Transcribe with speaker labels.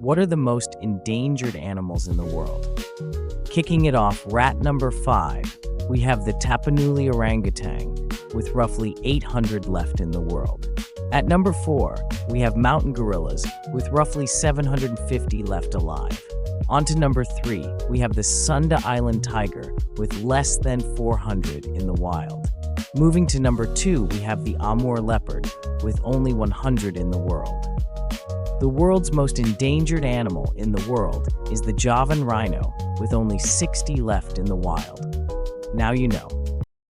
Speaker 1: What are the most endangered animals in the world? Kicking it off, rat number 5, we have the Tapanuli orangutan, with roughly 800 left in the world. At number 4, we have mountain gorillas, with roughly 750 left alive. On to number 3, we have the Sunda Island tiger, with less than 400 in the wild. Moving to number 2, we have the Amur leopard, with only 100 in the world. The world's most endangered animal in the world is the Javan rhino, with only 60 left in the wild. Now you know.